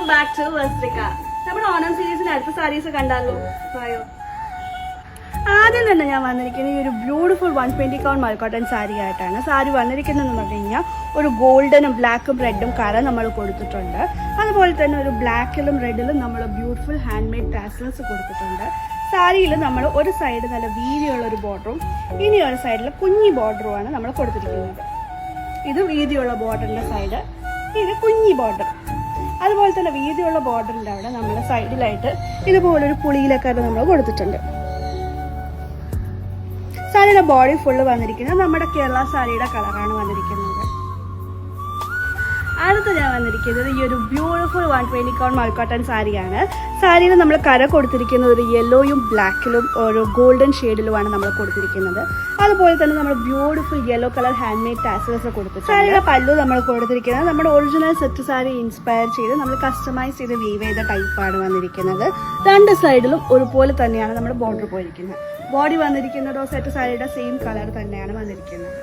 Welcome back to വസ്ത്രിക. നമ്മുടെ ഓണം സീരീസിന്റെ അടുത്ത സാരീസ് കണ്ടാലോ? ആയോ? ആദ്യം തന്നെ ഞാൻ വന്നിരിക്കുന്നത് ഈ ഒരു ബ്യൂട്ടിഫുൾ 120 കൗണ്ട് മൽക്കോട്ടൺ സാരി ആയിട്ടാണ്. സാരി വന്നിരിക്കുന്നതെന്ന് പറഞ്ഞു കഴിഞ്ഞാൽ ഒരു ഗോൾഡനും ബ്ലാക്കും റെഡും കര നമ്മൾ കൊടുത്തിട്ടുണ്ട്. അതുപോലെ തന്നെ ഒരു ബ്ലാക്കിലും റെഡിലും നമ്മൾ ബ്യൂട്ടിഫുൾ ഹാൻഡ് മെയ്ഡ് ടാസൽസ് കൊടുത്തിട്ടുണ്ട്. സാരിയിൽ നമ്മൾ ഒരു സൈഡ് നല്ല വീതിയുള്ള ഒരു ബോർഡറും ഇനി ഒരു സൈഡിൽ കുഞ്ഞി ബോർഡറുമാണ് നമ്മൾ കൊടുത്തിരിക്കുന്നത്. ഇത് വീതിയുള്ള ബോർഡറിന്റെ സൈഡ്, ഇത് കുഞ്ഞി ബോർഡർ. അതുപോലെ തന്നെ വീതിയുള്ള ബോർഡറിൻ്റെ അവിടെ നമ്മൾ സൈഡിലായിട്ട് ഇതുപോലൊരു പുളിയിലൊക്കെ നമ്മൾ കൊടുത്തിട്ടുണ്ട്. സാരിയുടെ ബോഡി ഫുള്ള് വന്നിരിക്കുന്നത് നമ്മുടെ കേരള സാരിയുടെ കളറാണ് വന്നിരിക്കുന്നത്. അടുത്ത് ഞാൻ വന്നിരിക്കുന്നത് ഈ ഒരു ബ്യൂട്ടിഫുൾ 120 കൗണ്ട് മൽക്കോട്ടൺ സാരിയാണ്. സാരിയിൽ നമ്മൾ കര കൊടുത്തിരിക്കുന്നത് ഒരു യെല്ലോയും ബ്ലാക്കിലും ഒരു ഗോൾഡൻ ഷെയ്ഡിലുമാണ് നമ്മൾ കൊടുത്തിരിക്കുന്നത്. അതുപോലെ തന്നെ നമ്മൾ beautiful yellow colour hand made tassels കൊടുത്തിട്ടുണ്ട്. സാരിയുടെ പല്ലു നമ്മൾ കൊടുത്തിരിക്കുന്നത് നമ്മുടെ ഒറിജിനൽ സെറ്റ് സാരി ഇൻസ്പയർ ചെയ്ത് നമ്മൾ കസ്റ്റമൈസ് ചെയ്ത് വീവ് ചെയ്ത ടൈപ്പാണ് വന്നിരിക്കുന്നത്. രണ്ട് സൈഡിലും ഒരുപോലെ തന്നെയാണ് നമ്മൾ ബോർഡർ പോയിരിക്കുന്നത്. ബോഡി വന്നിരിക്കുന്നതോ സെറ്റ് സാരിയുടെ സെയിം കളർ തന്നെയാണ് വന്നിരിക്കുന്നത്.